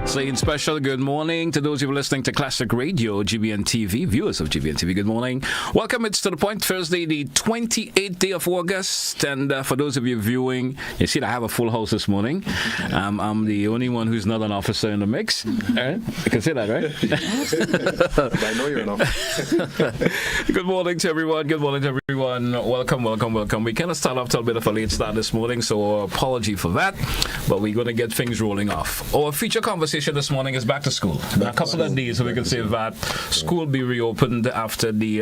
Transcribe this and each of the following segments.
Saying special good morning to those who are listening to Classic Radio, GBN TV, viewers of GBN TV, good morning. Welcome, it's To The Point, Thursday, the 28th day of August. And for those of you viewing, you see I have a full house this morning. I'm the only one who's not an officer in the mix. Right? You can say that, right? I know you're an officer. Good morning to everyone. Good morning to everyone. Welcome. We kind of start off to a bit of a late start this morning, so apology for that. But we're going to get things rolling off. Our feature conversation this morning is back to school. A couple of days, so we can say that school be reopened after the.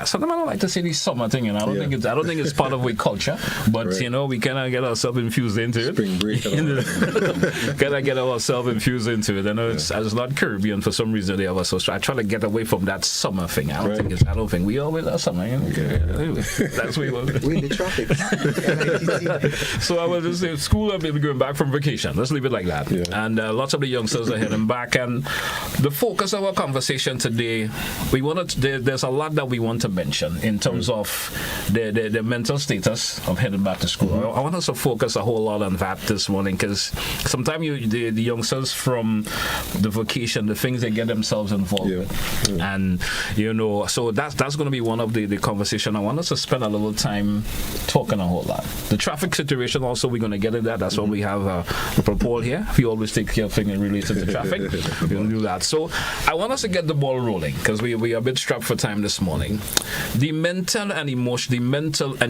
Sometimes I don't like to say the summer thing, and I don't think it's part of our culture. But right. You know, we kind of get ourselves infused into it. Spring break. Kind of get ourselves infused into it. I know it's not Caribbean for some reason. They have us. So I try to get away from that summer thing. I don't think we always are summer. You know? That's what we in the traffic. So I will just say, school have been going back from vacation. Let's leave it like that. Yeah. And lots of the youngsters are heading back. And the focus of our conversation today, there's a lot that we want to mention in terms of the mental status of heading back to school. Mm-hmm. I want us to focus a whole lot on that this morning, because sometimes the youngsters from the vacation, the things they get themselves involved with. Yeah. And you know, so that's going to be one of the conversation. I want us to spend a little time talking a whole lot. The traffic situation also, we're going to get into that. That's why we have Paul here. We always take care of things related to traffic. We're going to do that. So I want us to get the ball rolling, because we are a bit strapped for time this morning. The mental and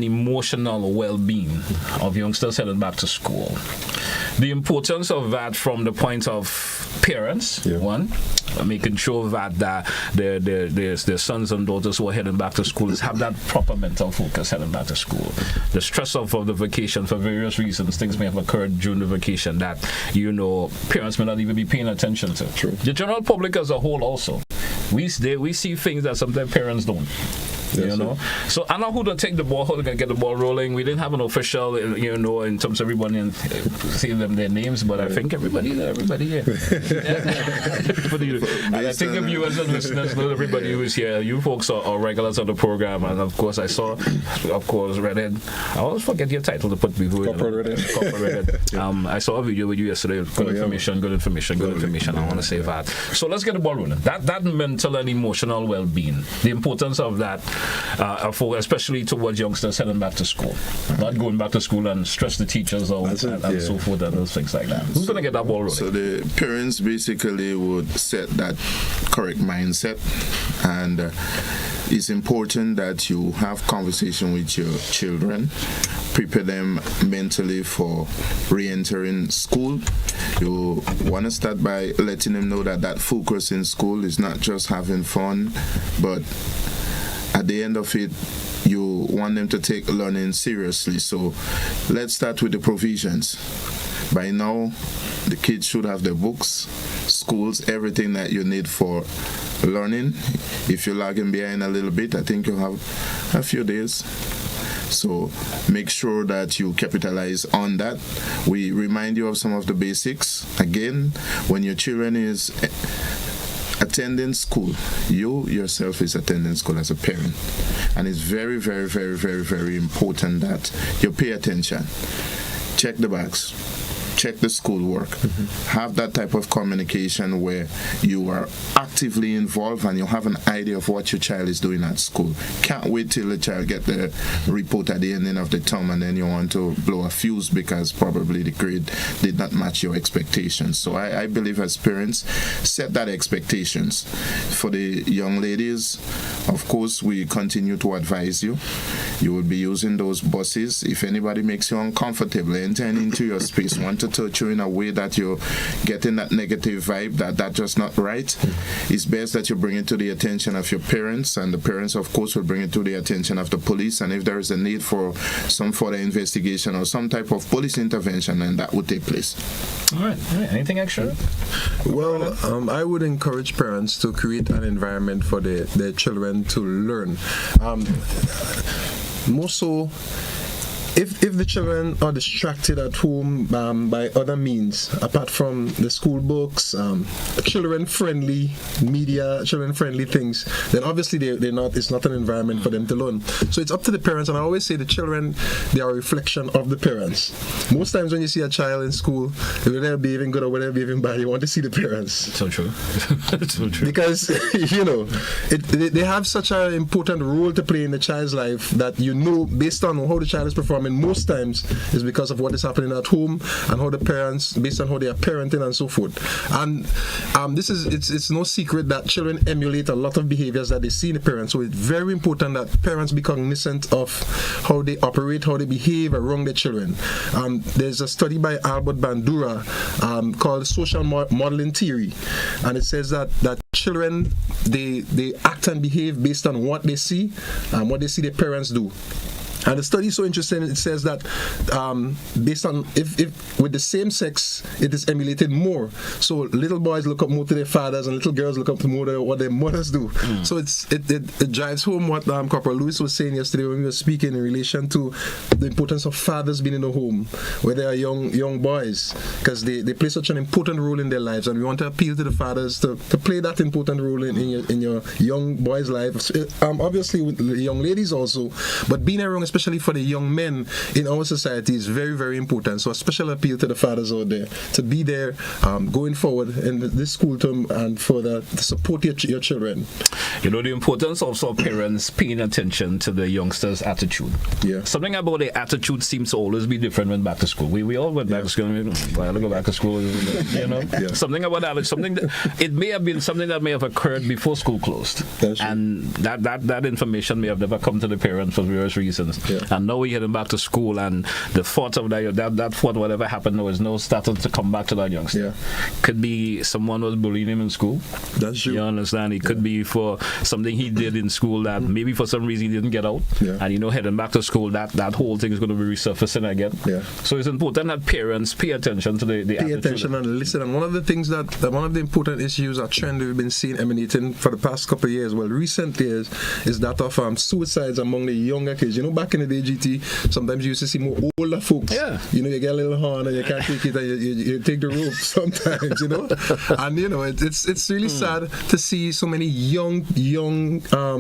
emotional well-being of youngsters heading back to school. The importance of that from the point of parents, one, making sure that their sons and daughters who are heading back to school have that proper mental focus heading back to school. The stress of the vacation, for various reasons, things may have occurred during the vacation that, you know, parents may not even be paying attention to. True. The general public as a whole also. We see things that sometimes parents don't. You know, so I know who to take the ball, who to get the ball rolling. We didn't have an official, you know, in terms of everybody and saying them their names, but I think everybody here. And I think the viewers and listeners know everybody who is here. You folks are regulars on the program, and of course I saw, Redhead. I always forget your title to put before. Corporal Redhead. I saw a video with you yesterday. Good information. I want to say that. So let's get the ball rolling. That mental and emotional well-being, the importance of that. Especially towards youngsters heading back to school, not going back to school and stress the teachers out and so forth and those things like that. Who's going to get that ball rolling? So the parents basically would set that correct mindset, and it's important that you have conversation with your children, prepare them mentally for re-entering school. You want to start by letting them know that focus in school is not just having fun, but at the end of it, you want them to take learning seriously. So let's start with the provisions. By now, the kids should have their books, schools, everything that you need for learning. If you're lagging behind a little bit, I think you'll have a few days. So make sure that you capitalize on that. We remind you of some of the basics. Again, when your children is attending school, you yourself is attending school as a parent, and it's very, very, very, very, very important that you pay attention. Check the bags, check the schoolwork, have that type of communication where you are actively involved and you have an idea of what your child is doing at school. Can't wait till the child get the report at the ending of the term and then you want to blow a fuse because probably the grade did not match your expectations. So I believe as parents, set that expectations. For the young ladies, of course, we continue to advise you. You will be using those buses. If anybody makes you uncomfortable, entering into your space, want to touch you in a way that you're getting that negative vibe, that's just not right, it's best that you bring it to the attention of your parents, and the parents, of course, will bring it to the attention of the police, and if there is a need for some further investigation or some type of police intervention, then that would take place. All right. Anything extra? Well, I would encourage parents to create an environment for their children to learn. More so, if the children are distracted at home by other means apart from the school books, children-friendly media, children-friendly things, then obviously they're not. It's not an environment for them to learn. So it's up to the parents, and I always say the children, they are a reflection of the parents. Most times when you see a child in school, whether they're behaving good or whether they're behaving bad, you want to see the parents. So true. So true. Because they have such an important role to play in the child's life that based on how the child is performing most times is because of what is happening at home and how the parents, based on how they are parenting and so forth. And it's no secret that children emulate a lot of behaviors that they see in the parents. So it's very important that parents be cognizant of how they operate, how they behave around their children. There's a study by Albert Bandura called Social Modeling Theory, and it says that children they act and behave based on what they see and what they see their parents do. And the study is so interesting. It says that based on if with the same sex, it is emulated more. So little boys look up more to their fathers, and little girls look up to more to what their mothers do. So it drives home what Corporal Lewis was saying yesterday when we were speaking in relation to the importance of fathers being in the home where they are young boys, because they play such an important role in their lives, and we want to appeal to the fathers to play that important role in your young boys' lives. Obviously with the young ladies also, but being around, especially for the young men in our society, is very, very important. So a special appeal to the fathers out there to be there going forward in this school term and to support your children. The importance also of parents paying attention to the youngsters' attitude. Yeah. Something about their attitude seems to always be different when back to school. We all went back to school. Why go back to school? Something about that. It may have been something that may have occurred before school closed. And that information may have never come to the parents for various reasons. Yeah. And now we're heading back to school, and the thought of that thought, whatever happened, now is now starting to come back to that youngster. Yeah. Could be someone was bullying him in school. That's true. You understand? It could be for something he did in school that maybe for some reason he didn't get out. Yeah. And heading back to school, that whole thing is going to be resurfacing again. Yeah. So it's important that parents pay attention to the pay attention and listen. And one of the things one of the important issues, a trend we've been seeing emanating for the past couple of years, recent years, is that of suicides among the younger kids. Back in the day, GT, sometimes you used to see more older folks. Yeah. You get a little horn and you can't take it, and you take the rope sometimes, And it's really sad to see so many young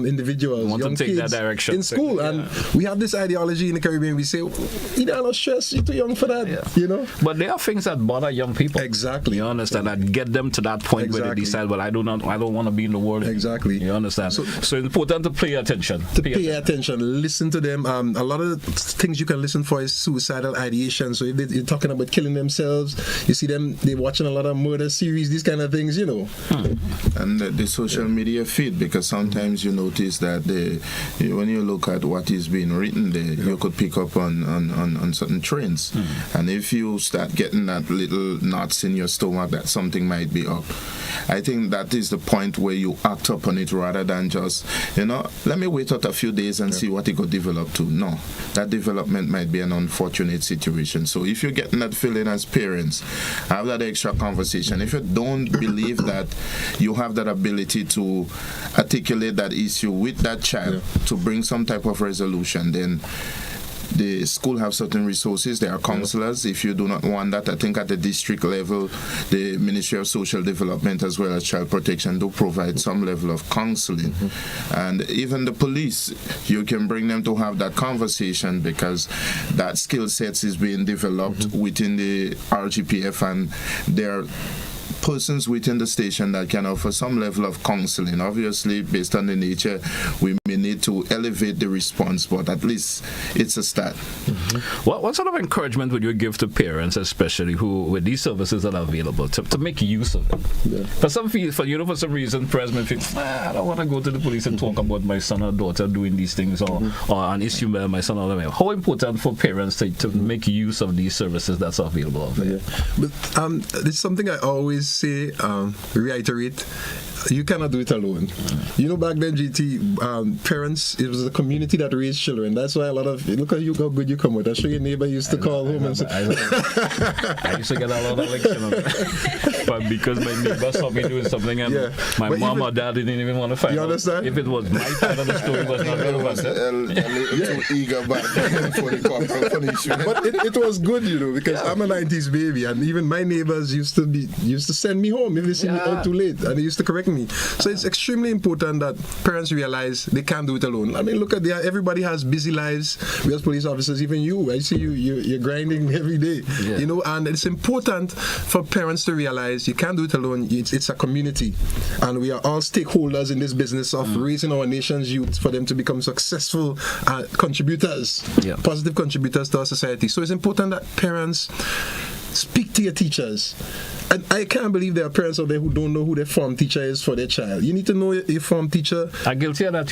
individuals, want young to take kids that direction in school. And we have this ideology in the Caribbean. We say, you don't have stress, you're too young for that, But there are things that bother young people. Exactly. You understand? That get them to that point where they decide, well, I don't want to be in the world. Exactly. You understand? So it's important to pay attention. Pay attention. Listen to them. A lot of things you can listen for is suicidal ideation. So if they're talking about killing themselves, you see them, they're watching a lot of murder series, these kind of things, And the social media feed, because sometimes you notice that when you look at what is being written there, you could pick up on certain trends. And if you start getting that little knots in your stomach that something might be up, I think that is the point where you act upon it rather than just, let me wait out a few days and see what it could develop to. No, that development might be an unfortunate situation. So if you're getting that feeling as parents, have that extra conversation. If you don't believe that you have that ability to articulate that issue with that child to bring some type of resolution, then the school have certain resources. There are counselors. If you do not want that, I think at the district level, the Ministry of Social Development as well as Child Protection do provide some level of counseling. And even the police, you can bring them to have that conversation, because that skill sets is being developed within the RGPF, and there are persons within the station that can offer some level of counseling. Obviously, based on the nature, we may need to elevate the response, but at least it's a start. What sort of encouragement would you give to parents, especially who, with these services that are available, to make use of them? Yeah. For some reason, parents may think, I don't want to go to the police and talk about my son or daughter doing these things, or an issue where my son or daughter. How important for parents to make use of these services that's available out there? Yeah. But it's something I always say, reiterate, you cannot do it alone. Back then, GT, parents, it was the community that raised children. That's why a lot of, look at you, how good you come with. I'm sure your neighbor used to call home and say, I used to get a lot of lecture but because my neighbor saw me doing something and my mom or dad didn't even want to find out. You understand? If it was my part of the story, was not relevant. A little too eager back for the corporal punishment. But it was good, because I'm a 90s baby, and even my neighbors used to send me home if they see me out too late, and they used to correct me. So it's extremely important that parents realize they can't do it alone. I mean, look at everybody has busy lives. We as police officers, even you, I see you're grinding every day, and it's important for parents to realize you can't do it alone. It's a community, and we are all stakeholders in this business of raising our nation's youth for them to become successful contributors, positive contributors to our society. So it's important that parents speak to your teachers. And I can't believe there are parents out there who don't know who their form teacher is for their child. You need to know your form teacher. I'm guilty of that,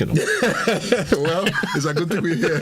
Well, it's a good thing we're here.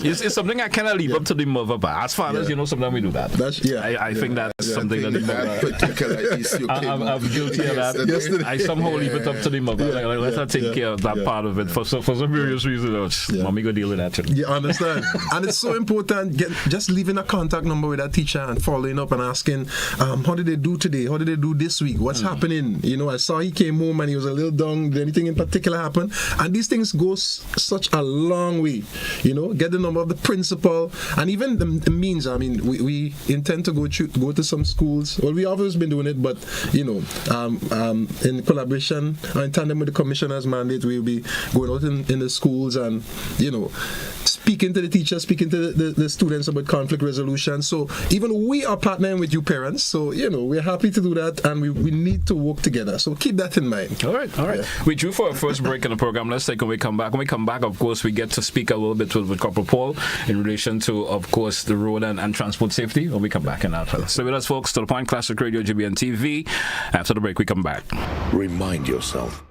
It's something I cannot leave up to the mother, but as far as sometimes we do that. I think that's something that the mother. Particular issue I'm guilty of that. Yesterday. I somehow leave it up to the mother. Let her take care of that part of it for some various reasons. Mommy go deal with that. You understand? And it's so important. Just leaving a contact number with that teacher and following up and asking, how did they do today? How did they do this week? What's happening? I saw he came home and he was a little down. Did anything in particular happen? And these things go such a long way. Get the number of the principal and even the means. I mean, we intend to go to some schools. Well, we have always been doing it, but in collaboration or in tandem with the commissioner's mandate, we'll be going out in the schools and speaking to the teachers, speaking to the students about conflict resolution. So even we are partnering with you parents. So, we're happy to do that, and we need to work together. So keep that in mind. All right. Yeah. We drew for our first break in the program. Let's take when we come back. When we come back, of course, we get to speak a little bit with Corporal Paul in relation to, of course, the road and transport safety. When we come back in that. Stay with us, folks. To the Point Classic Radio, GBN TV. After the break, we come back. Remind yourself.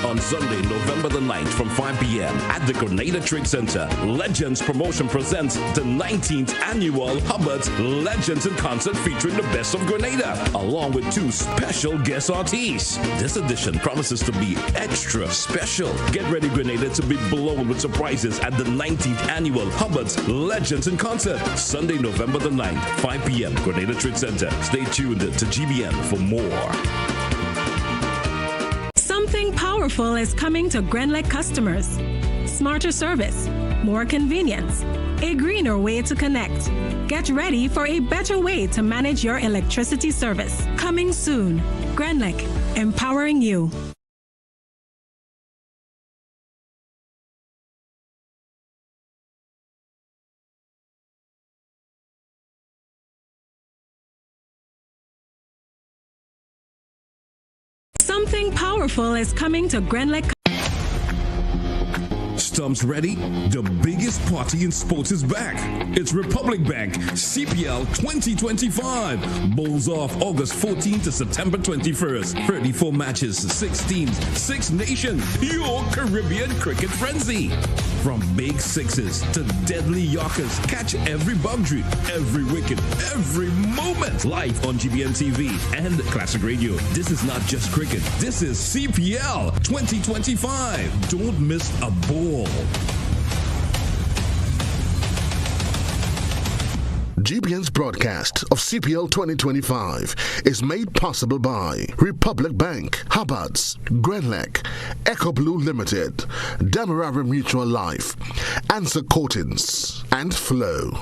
On Sunday, November the 9th from 5 p.m. at the Grenada Trade Center, Legends Promotion presents the 19th annual Hubbard's Legends in Concert featuring the best of Grenada, along with 2 special guest artists. This edition promises to be extra special. Get ready, Grenada, to be blown with surprises at the 19th annual Hubbard's Legends in Concert, Sunday, November the 9th, 5 p.m. Grenada Trade Center. Stay tuned to GBN for more. Something powerful is coming to Glen customers. Smarter service, more convenience, a greener way to connect. Get ready for a better way to manage your electricity service. Coming soon. Glen, empowering you. Something powerful is coming to Glen. Stumps ready? The biggest party in sports is back. It's Republic Bank CPL 2025. Bowls off August 14th to September 21st. 34 matches, 6 teams, 6 nations. Your Caribbean cricket frenzy. From big sixes to deadly yorkers, catch every boundary, every wicket, every moment. Live on GBN TV and Classic Radio. This is not just cricket. This is CPL 2025. Don't miss a ball. GBN's broadcast of CPL 2025 is made possible by Republic Bank, Hubbard's, Grenlec, Echo Blue Limited, Demerara Mutual Life, Answer Coatings, and Flow.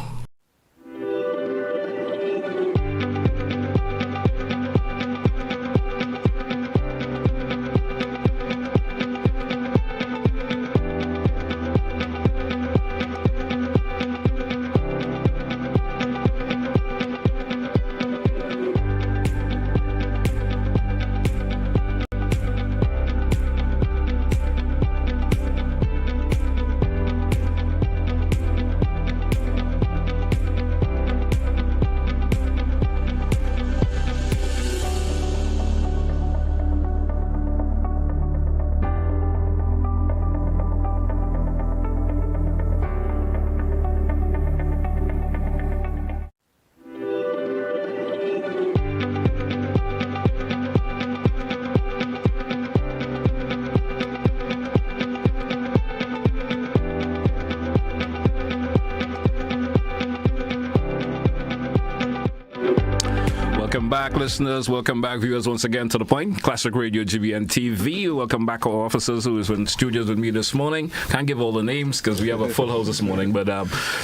back, listeners. Welcome back, viewers, once again to The Point. Classic Radio, GBN TV. Welcome back, our officers who is in studios with me this morning. Can't give all the names because we have a full house this morning. But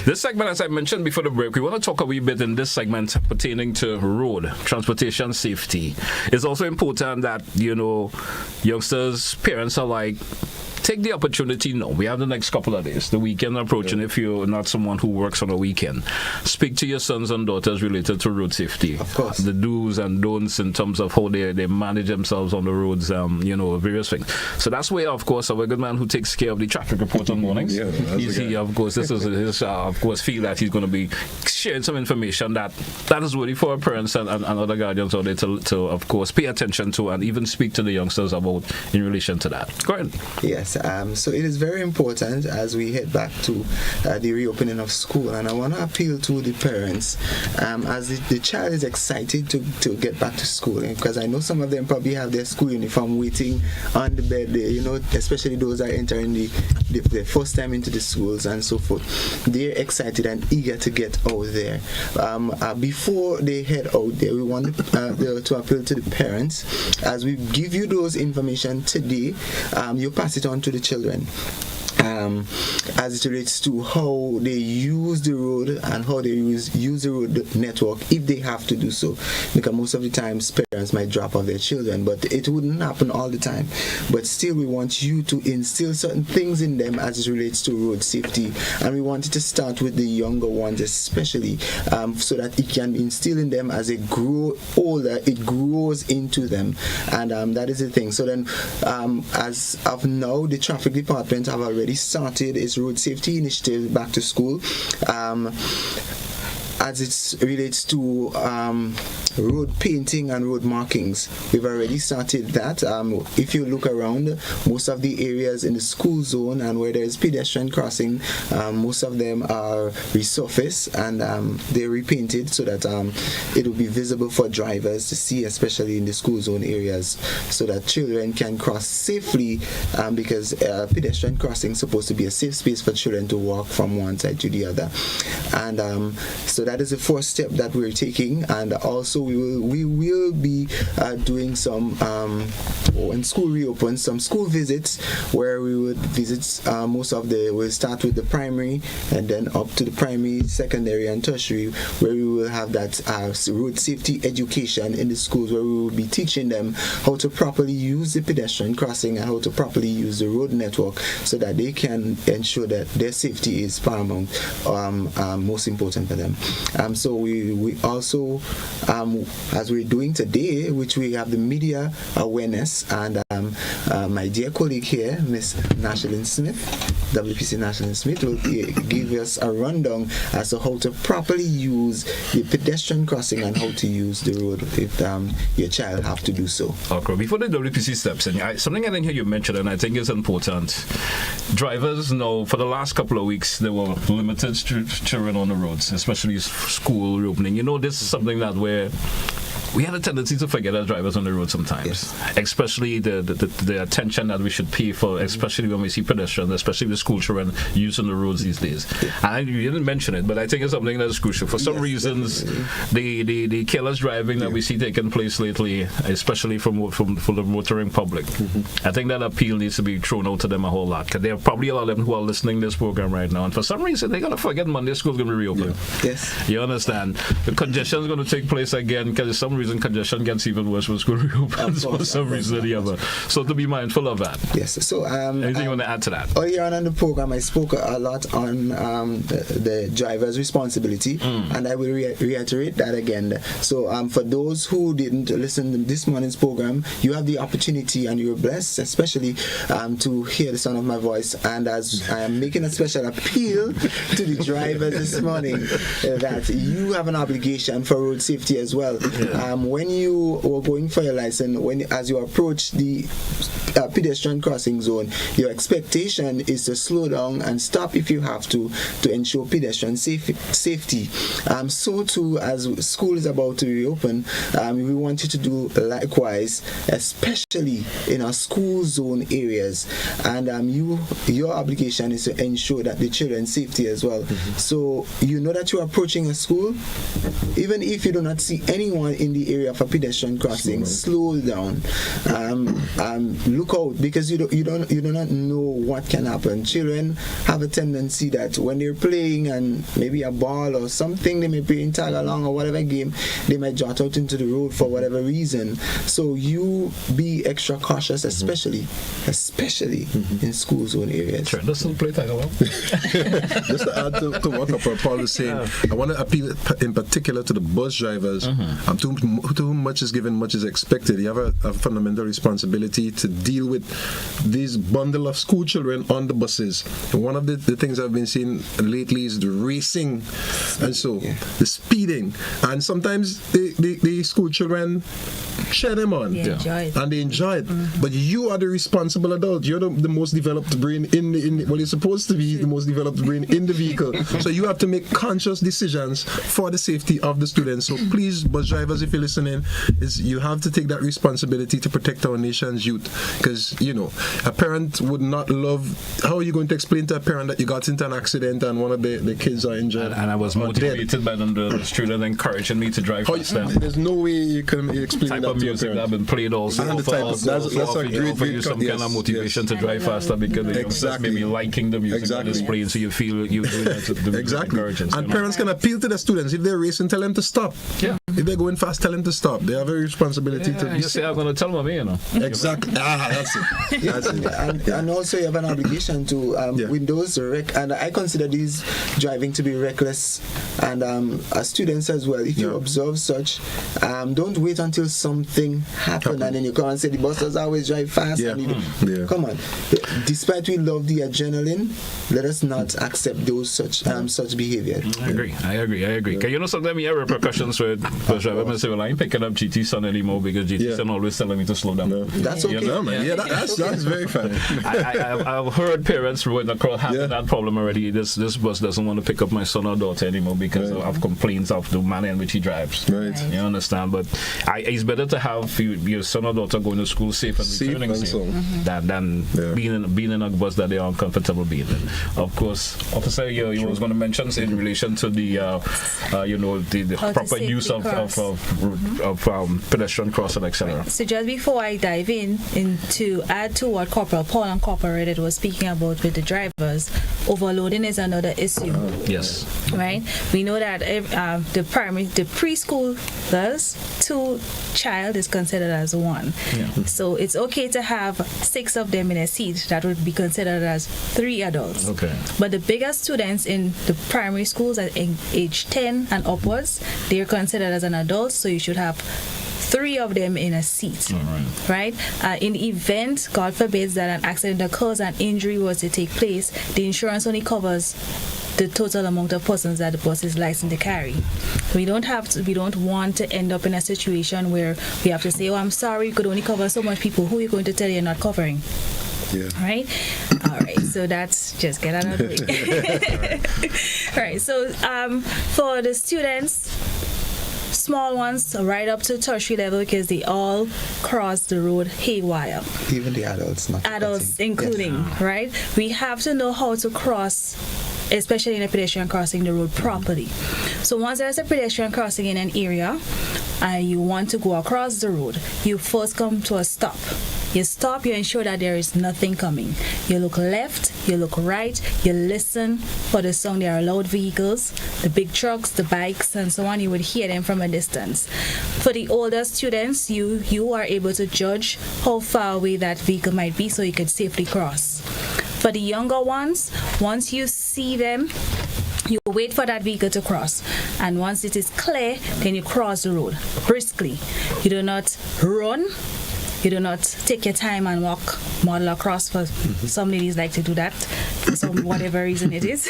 this segment, as I mentioned before the break, we want to talk a wee bit in this segment pertaining to road transportation safety. It's also important that, youngsters, parents are like, take the opportunity now. We have the next couple of days, the weekend approaching. If you're not someone who works on a weekend, speak to your sons and daughters related to road safety. Of course. The do's and don'ts in terms of how they manage themselves on the roads, various things. So that's where, of course, our good man who takes care of the traffic report on mornings. He's here, of course. This is his, of course, feel that he's going to be sharing some information that is really for our parents and other guardians out there to, of course, pay attention to and even speak to the youngsters about in relation to that. Go ahead. Yes. So it is very important as we head back to the reopening of school, and I want to appeal to the parents as the child is excited to get back to school, because I know some of them probably have their school uniform waiting on the bed, especially those that are entering the first time into the schools and so forth. They're excited and eager to get out there. Before they head out there, we want to appeal to the parents as we give you those information today. You pass it on to the children. As it relates to how they use the road and how they use the road network if they have to do so, because most of the times parents might drop off their children, but it wouldn't happen all the time. But still, we want you to instill certain things in them as it relates to road safety, and we wanted to start with the younger ones especially, so that it can instill in them as they grow older, it grows into them, and that is the thing. So then, as of now, the traffic department have already started its road safety initiative back to school. As it relates to road painting and road markings, we've already started that. If you look around, most of the areas in the school zone and where there is pedestrian crossing, most of them are resurfaced and they're repainted so that it will be visible for drivers to see, especially in the school zone areas, so that children can cross safely, because pedestrian crossing is supposed to be a safe space for children to walk from one side to the other. And so that is the first step that we're taking, and also we will be doing some when school reopens, some school visits where we would visit we'll start with the primary and then up to the primary, secondary and tertiary, where we will have that road safety education in the schools, where we will be teaching them how to properly use the pedestrian crossing and how to properly use the road network so that they can ensure that their safety is paramount, most important for them. So we also, as we're doing today, which we have the media awareness, and my dear colleague here, Miss Nashlyn Smith, WPC Nashlyn Smith, will give us a rundown as to how to properly use the pedestrian crossing and how to use the road if your child have to do so. Okay, before the WPC steps in, something I didn't hear you mention, and I think is important. Drivers know for the last couple of weeks there were limited children on the roads, especially school reopening. This is something that we had a tendency to forget as drivers on the road sometimes, yes. Especially the attention that we should pay for, especially when we see pedestrians, especially the school children using the roads these days. And you didn't mention it, but I think it's something that is crucial. For some reasons, the careless driving that we see taking place lately, especially from the motoring public, I think that appeal needs to be thrown out to them a whole lot, because there are probably a lot of them who are listening to this program right now, and for some reason they're going to forget Monday school's going to reopen. Yes. You understand? The congestion is going to take place again, because some reason congestion gets even worse when school reopens for some reason or the other. So to be mindful of that. Yes. So anything you want to add to that? Earlier on in the program, I spoke a lot on the driver's responsibility, and I will reiterate that again. So for those who didn't listen to this morning's program, you have the opportunity, and you're blessed, especially to hear the sound of my voice. And as I am making a special appeal to the drivers this morning, that you have an obligation for road safety as well. When you were going for your license, as you approach the pedestrian crossing zone, your expectation is to slow down and stop if you have to ensure pedestrian safety. So too, as school is about to reopen, we want you to do likewise, especially in our school zone areas. And your obligation is to ensure that the children's safety as well. So you know that you're approaching a school, even if you do not see anyone in the area of a pedestrian crossing, slow down. Look out, because you do not know what can happen. Children have a tendency that when they're playing and maybe a ball or something, they may be in tag along or whatever game, they might jot out into the road for whatever reason. So you be extra cautious, especially in school zone areas. Sure, doesn't play tag along. Just to add to what Paul is saying, I want to appeal in particular to the bus drivers. To whom much is given, much is expected. You have a fundamental responsibility to deal with these bundle of school children on the buses. And one of the things I've been seeing lately is the racing, and so the speeding, and sometimes the school children cheer them on, and they enjoy it. But you are the responsible adult. You're the most developed brain in you're supposed to be the most developed brain in the vehicle. So you have to make conscious decisions for the safety of the students. So please, bus drivers, if you're listening, you have to take that responsibility to protect our nation's youth. Because a parent would not love. How are you going to explain to a parent that you got into an accident and one of the kids are injured? And I was motivated by the student encouraging me to drive faster. There's no way you can explain that of music that have been played also. That's a great some kind of motivation to drive faster, because that's maybe liking the music that is playing, so you feel you're doing it. Exactly. And parents can appeal to the students. If they're racing, tell them to stop. Yeah. If they're going fast, tell them to stop. They have a responsibility to. You say, I'm going to tell mommy, Exactly. That's it. That's it. And also you have an obligation to with those and I consider these driving to be reckless, and as students as well. If you observe such, don't wait until something happens and then you come and say the buses always drive fast. Come on. Despite we love the adrenaline, let us not accept those such behavior. I agree. Can you know sometimes we have repercussions with bus drivers say, well, I ain't picking up GT Son anymore because GT Son always telling me to slow down. That's okay. That's very funny. I've heard parents having that problem already. This bus doesn't want to pick up my son or daughter anymore because of complaints of the manner in which he drives. Right. You understand? But it's better to have your son or daughter going to school safe and returning safe than being in a bus that they are uncomfortable being in. Of course, Officer, you was going to mention in relation to the the proper use of pedestrian crossing, etc. So just before I dive in to add to what Corporal Paul and Corporal Reddit was speaking about with the drivers, overloading is another issue. Yes. Right? We know that the preschoolers, 2 child is considered as 1. Yeah. So it's okay to have 6 of them in a seat. That would be considered as 3 adults. Okay. But the bigger students in the primary schools at age 10 and upwards, they're considered as an adult, so you should have 3 of them in a seat. Right? In the event, God forbids, that an accident occurs and injury was to take place, the insurance only covers the total amount of persons that the bus is licensed to carry. We don't want to end up in a situation where we have to say, I'm sorry, you could only cover so much people. Who are you going to tell you're not covering? Yeah. Right? All right. So that's just get out of the way. All right. So for the students, small ones right up to tertiary level, because they all cross the road haywire. Even the adults, not adults including, right? We have to know how to cross, especially in a pedestrian crossing, the road properly. So once there's a pedestrian crossing in an area and you want to go across the road, you first come to a stop. You stop, you ensure that there is nothing coming. You look left, you look right, you listen for the sound. There are loud vehicles, the big trucks, the bikes, and so on. You would hear them from a distance. For the older students, you are able to judge how far away that vehicle might be so you can safely cross. For the younger ones, once you see them, you wait for that vehicle to cross, and once it is clear, then you cross the road briskly. You do not run. You do not take your time and walk model across. For some ladies like to do that for some whatever reason it is,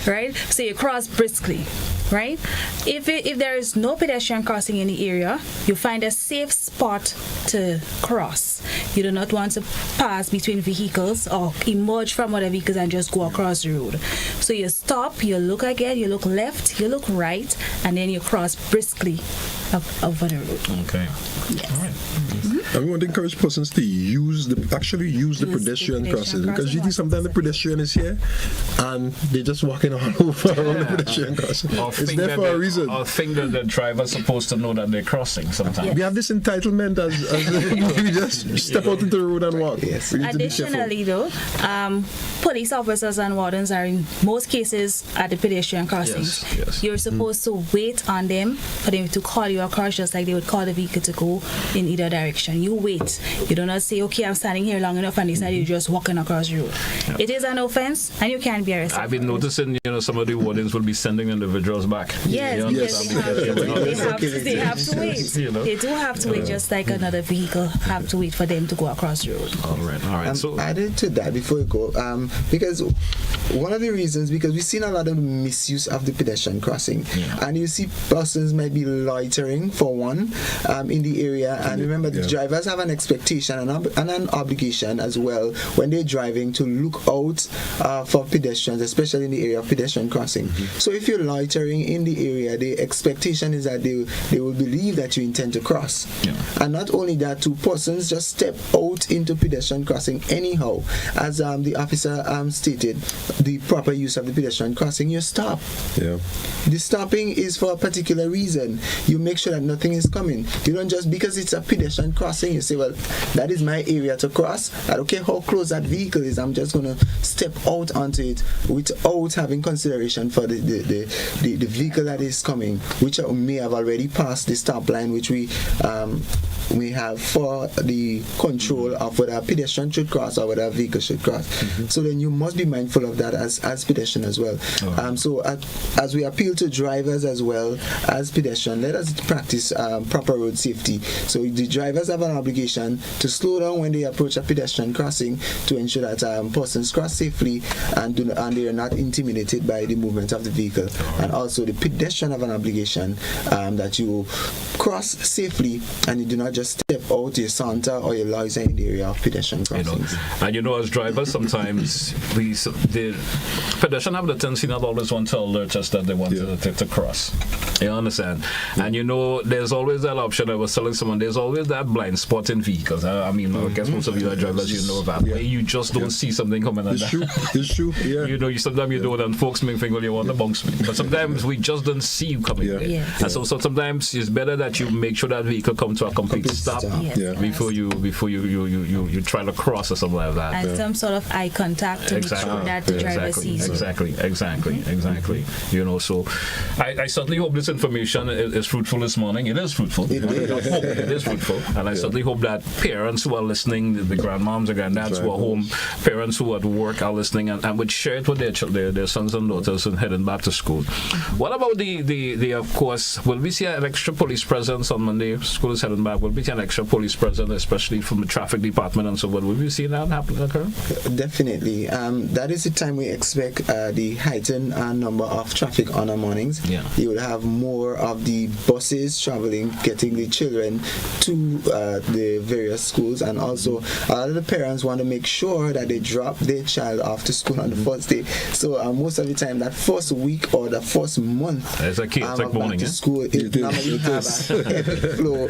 right? So you cross briskly, right? If there is no pedestrian crossing in the area, you find a safe spot to cross. You do not want to pass between vehicles or emerge from other vehicles and just go across the road. So you stop, you look again, you look left, you look right, and then you cross briskly over the road. Okay. Yes. All right. And we want to encourage persons to use the pedestrian crossing, because you see sometimes the pedestrian is here and they're just walking all over on the pedestrian crossing. It's there for a reason. Or think that the driver's supposed to know that they're crossing sometimes. We have this entitlement as we just step out into the road and walk. Yes. Additionally, though, police officers and wardens are in most cases at the pedestrian crossings. Yes. You're supposed to wait on them for them to call you across, just like they would call the vehicle to go in either direction. You wait. You do not say, okay, I'm standing here long enough, and they said you're just walking across the road. Yeah. It is an offense, and you can be arrested. I've been noticing, some of the wardens will be sending individuals back. Yes, because they have to wait. They do have to wait, just like another vehicle have to wait for them to go across the road. All right. So added to that, before you go, because one of the reasons, because we've seen a lot of misuse of the pedestrian crossing, and you see persons might be loitering for one in the area, and remember the drivers have an expectation and an obligation as well when they're driving to look out for pedestrians, especially in the area of pedestrian crossing. So if you're loitering in the area, the expectation is that they will believe that you intend to cross. And not only that, two persons just step out into pedestrian crossing anyhow. As the officer stated, the proper use of the pedestrian crossing, you stop. The stopping is for a particular reason. You make sure that nothing is coming. You don't just, because it's a pedestrian crossing, you say, well, that is my area to cross. I don't care how close that vehicle is, I'm just going to step out onto it without having consideration for the vehicle that is coming, which may have already passed the stop line, which we have for the control of whether a pedestrian should cross or whether a vehicle should cross. So then you must be mindful of that as pedestrian as well. So as we appeal to drivers as well as pedestrian, let us practice proper road safety. So the drivers have an obligation to slow down when they approach a pedestrian crossing to ensure that persons cross safely and they are not intimidated by the movement of the vehicle. And also the pedestrian have an obligation that you cross safely and you do not just step out your saunter or your loiter in the area of pedestrian crossings. And as drivers, sometimes the pedestrian have the tendency not always want to alert us that they want to cross. You understand? And there's always that option. I was telling someone, there's always that blind spot in vehicles. I guess most of you are drivers, that where you just don't see something coming. It's true. Sometimes you don't, and folks may think, well, you want to bounce me. But sometimes we just don't see you coming. And so sometimes it's better that you make sure that vehicle comes to a complete stop before you try to cross or something like that. And some sort of eye contact to make sure that the driver sees. Exactly. So I certainly hope this information is fruitful this morning. It is fruitful. It is fruitful. And I certainly hope that parents who are listening, the grandmoms and granddads who are home, parents who are at work are listening and would share it with their sons and daughters and heading back to school. What about the of course, will we see an extra police presence on Monday? School is heading back. Will we see an extra police presence, especially from the traffic department and so on? Will we see that occur? Definitely. That is the time we expect the heightened number of traffic on our mornings. You will have more of the buses traveling, getting the children to the various schools, and also a lot of the parents want to make sure that they drop their child off to school on the first day. So most of the time, that first week or the first month it's like morning, to school, it normally have a heavy flow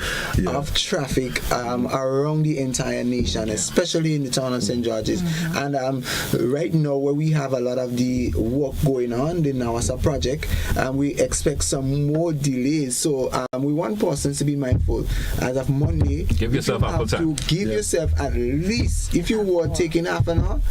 of traffic around the entire nation, especially in the town of St. George's. And right now, where we have a lot of the work going on, the Nawasa project, we expect some more delays. So we want persons to be mindful. As of Monday, give yourself ample time. Give yourself at least, if you were taking half an hour,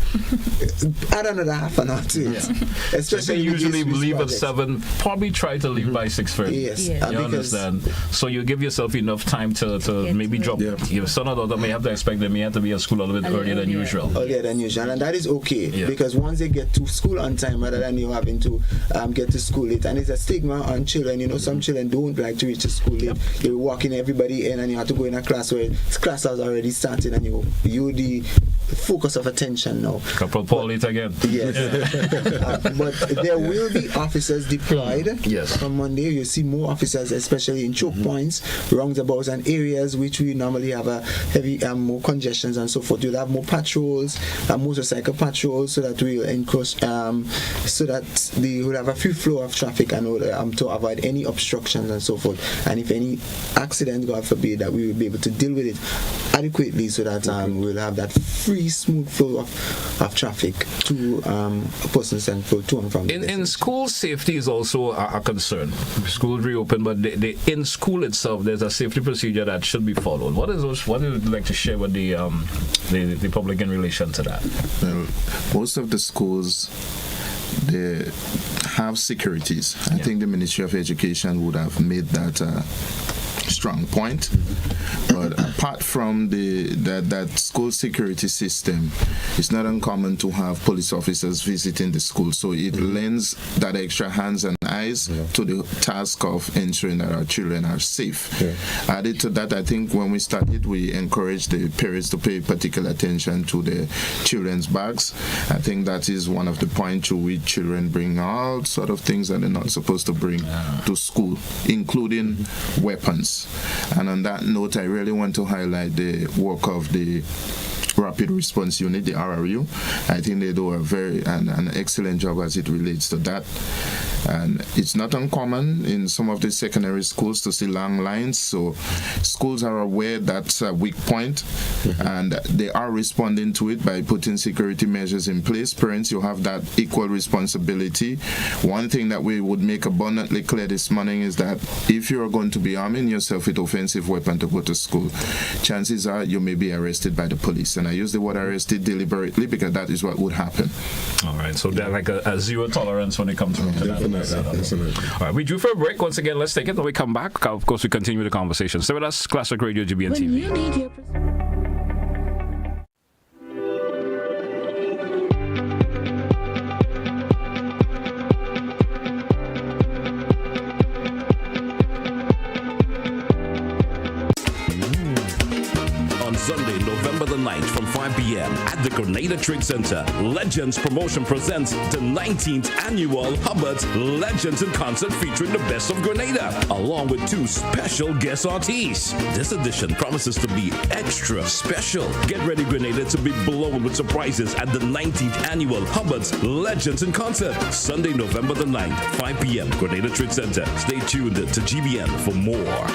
add another half an hour to it. Especially usually leave at 7, probably try to leave by 6:30. Yes. You understand? So you give yourself enough time to maybe drop. Your son or daughter may have to expect they may have to be at school a little bit earlier than usual. And that is okay because once they get to school on time rather than you having to get to school late, and it's a stigma on children. Some children don't like to reach the school late. You're walking everybody in and you have to go in a class where class has already started and you the focus of attention now. Couple Paul it again. Yes. But there will be officers deployed. Yes. From Monday, you see more officers, especially in choke points, roundabouts, and areas which we normally have a heavy more congestions and so forth. You'll have more patrols, motorcycle patrols, so that we'll encroach, so that they will have a free flow of traffic and to avoid any obstructions and so forth. And if any accident, God forbid, that we will be able to deal with it adequately, so that we'll have that free, smooth flow of traffic to persons and to and from. In school, safety is also a concern. Schools reopen, but in school itself, there's a safety procedure that should be followed. What would you like to share with the public in relation to that? Well, most of the schools, they have securities. I think the Ministry of Education would have made that strong point. But apart from that school security system, it's not uncommon to have police officers visiting the school. So it lends that extra hands and eyes to the task of ensuring that our children are safe. Added to that, I think when we started, we encouraged the parents to pay particular attention to the children's bags. I think that is one of the points to which children bring all sort of things that they're not supposed to bring to school, including weapons. And on that note, I really want to highlight the work of the Rapid Response Unit, the RRU. I think they do an excellent job as it relates to that. And it's not uncommon in some of the secondary schools to see long lines, so schools are aware that's a weak point, and they are responding to it by putting security measures in place. Parents, you have that equal responsibility. One thing that we would make abundantly clear this morning is that if you're going to be arming yourself with offensive weapon to go to school, chances are you may be arrested by the police. And I use the word arrested deliberately because that is what would happen. All right, so there's like a zero tolerance when it comes to that. Definitely. All right, we drew for a break. Once again, let's take it. When we come back, of course, we continue the conversation. Stay with us, Classic Radio, GBN TV. Sunday, November the 9th from 5 p.m. at the Grenada Trade Center. Legends Promotion presents the 19th annual Hubbard's Legends in Concert featuring the best of Grenada, along with 2 special guest artists. This edition promises to be extra special. Get ready, Grenada, to be blown with surprises at the 19th annual Hubbard's Legends in Concert. Sunday, November the 9th, 5 p.m. Grenada Trade Center. Stay tuned to GBN for more.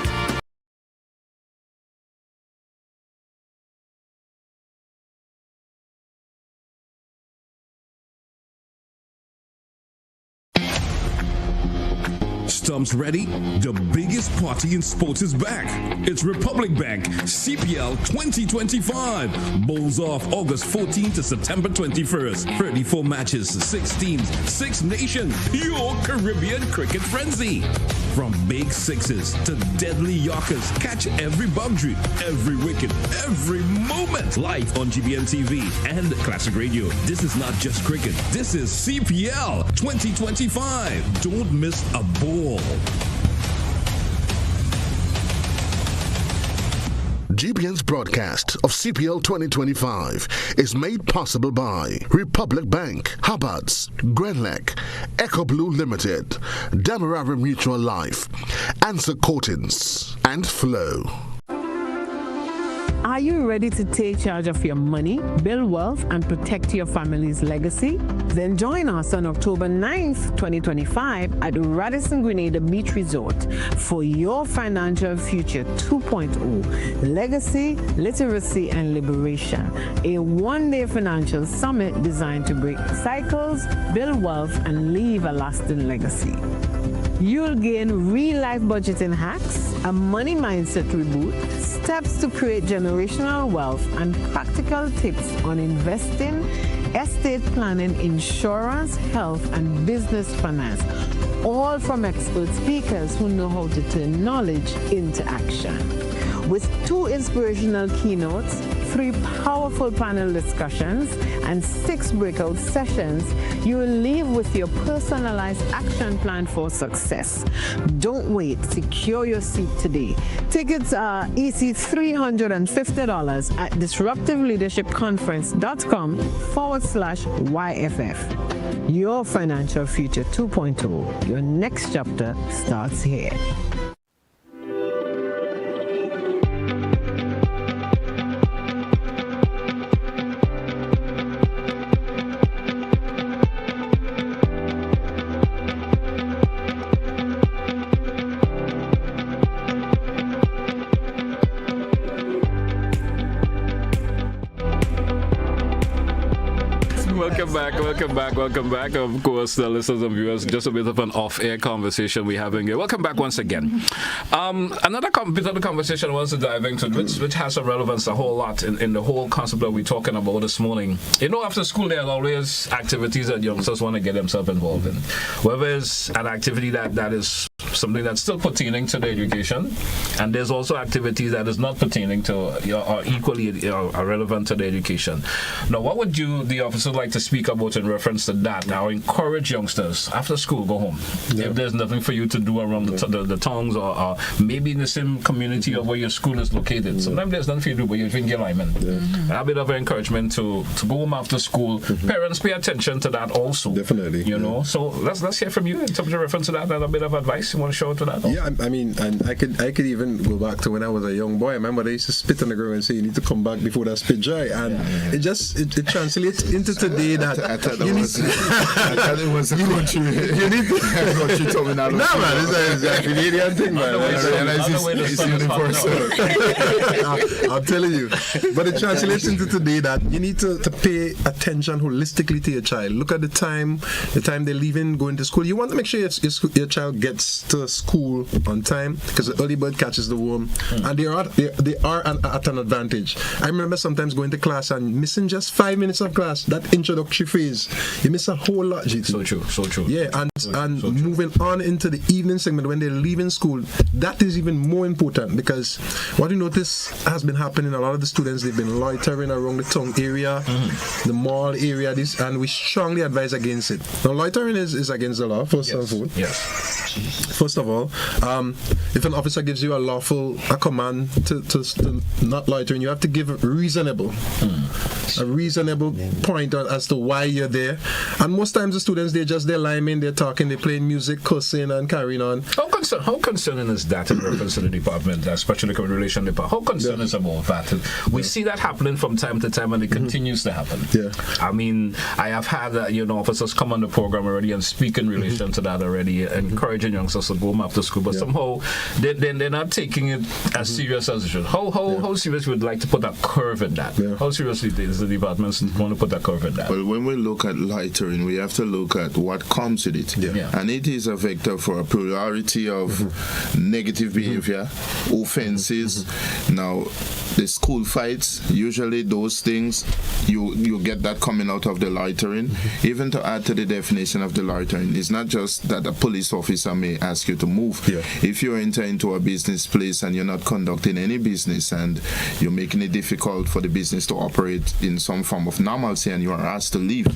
Stumps ready? The biggest party in sports is back. It's Republic Bank CPL 2025. Bowls off August 14th to September 21st. 34 matches, 6 teams, 6 nations. Your Caribbean cricket frenzy. From big sixes to deadly yorkers, catch every boundary, every wicket, every moment. Live on GBN TV and Classic Radio. This is not just cricket. This is CPL 2025. Don't miss a ball. GBN's broadcast of CPL 2025 is made possible by Republic Bank, Hubbard's, Grenlec, Echo Blue Limited, Demerara Mutual Life, Answer Coatings, and Flow. Are you ready to take charge of your money, build wealth, and protect your family's legacy? Then join us on October 9th, 2025 at Radisson Grenada Beach Resort for your Financial Future 2.0, Legacy, Literacy, and Liberation, a one-day financial summit designed to break cycles, build wealth, and leave a lasting legacy. You'll gain real-life budgeting hacks, a money mindset reboot, steps to create generational wealth, and practical tips on investing, estate planning, insurance, health, and business finance, all from expert speakers who know how to turn knowledge into action. With 2 inspirational keynotes, 3 powerful panel discussions and 6 breakout sessions, you will leave with your personalized action plan for success. Don't wait. Secure your seat today. Tickets are EC $350 at disruptiveleadershipconference.com/YFF. Your financial future 2.0. Your next chapter starts here. Welcome back. Of course, the listeners and viewers, just a bit of an off-air conversation we're having here. Welcome back once again. Another bit of the conversation I want to dive into, which has a relevance a whole lot in the whole concept that we're talking about this morning. You know, after school, there are always activities that youngsters want to get themselves involved in. Whether it's an activity that is something that's still pertaining to the education, and there's also activities that is not pertaining to or equally relevant to the education. Now, what would the officer like to speak about in reference to that? Now, encourage youngsters after school, go home. If there's nothing for you to do around the towns or maybe in the same community of where your school is located. Sometimes there's nothing for you to do, but you're drinking your lemon. A bit of encouragement to go home after school. Parents, pay attention to that also. Definitely. You know, so let's hear from you in terms of reference to that and a bit of advice. You want to show to that? Yeah, I mean, and I could even go back to when I was a young boy. I remember they used to spit on the ground and say you need to come back before that spit dry, and it translates into today that I thought it was a country. You need to country told me now. No, man, it's a Canadian thing, man. It's universal. I'm telling you, but it translates into today that you need to pay attention holistically to your child. Look at the time they're leaving, going to school. You want to make sure your child gets to school on time, because the early bird catches the worm, and they are at an advantage. I remember sometimes going to class and missing just 5 minutes of class, that introductory phase. You miss a whole lot, GT. So true. Yeah, and moving on into the evening segment when they're leaving school, that is even more important, because what you notice has been happening, a lot of the students, they've been loitering around the town area, the mall area, and we strongly advise against it. Now, loitering is against the law, first and foremost. Yes. First of all, if an officer gives you a command to not loitering, you have to give a reasonable point as to why you're there. And most times the students, they're liming, they're talking, they're playing music, cussing and carrying on. How concerning is that in reference to the department, especially the community relation department? How concerning is about that? We see that happening from time to time, and it continues to happen. Yeah. I mean, I have had officers come on the program already and speak in relation to that already, encouraging youngsters to go home after school, but somehow they're not taking it as serious as it should. How serious would like to put that curve in that? How seriously is the department going to put that curve in that? Well, when we look at loitering, we have to look at what comes with it. And it is a vector for a plurality of negative behavior, offenses. Now, the school fights, usually those things, you get that coming out of the loitering. Even to add to the definition of the loitering, it's not just that a police officer may ask you to move. If you enter into a business place and you're not conducting any business and you're making it difficult for the business to operate in some form of normalcy, and you are asked to leave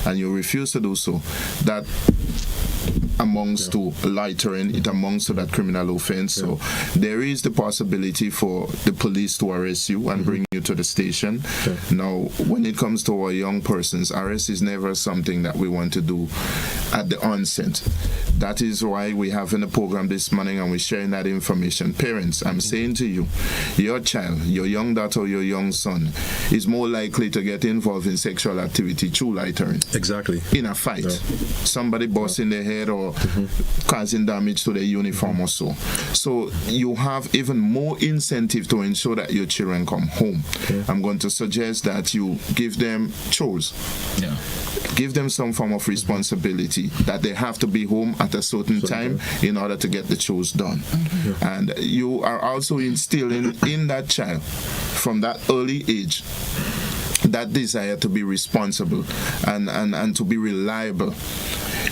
and you refuse to do so, that amounts to loitering, it amounts to that criminal offense. So there is the possibility for the police to arrest you and bring you to the station. Now, when it comes to our young persons, arrest is never something that we want to do at the onset. That is why we have in the program this morning, and we're sharing that information. Parents, I'm saying to you, your child, your young daughter, your young son is more likely to get involved in sexual activity through loitering. Exactly. In a fight. Somebody busting their head or causing damage to their uniform or so. So you have even more incentive to ensure that your children come home. I'm going to suggest that you give them chores. Give them some form of responsibility that they have to be home at a certain time in order to get the chores done. And you are also instilling in that child from that early age that desire to be responsible and to be reliable.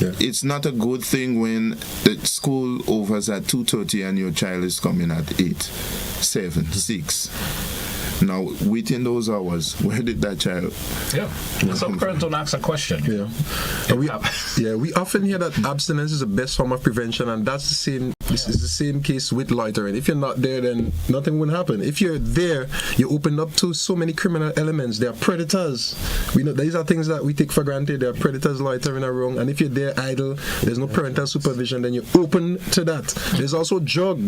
It's not a good thing when the school overs at 2:30 and your child is coming at 8, 7, 6. Now, within those hours, where did that child? Yeah, some parents don't ask a question. We often hear that abstinence is the best form of prevention, and that's the same. This is the same case with loitering. If you're not there, then nothing will happen. If you're there, you open up to so many criminal elements. There are predators. We know these are things that we take for granted. There are predators loitering around, and if you're there idle, there's no parental supervision, then you're open to that. There's also drug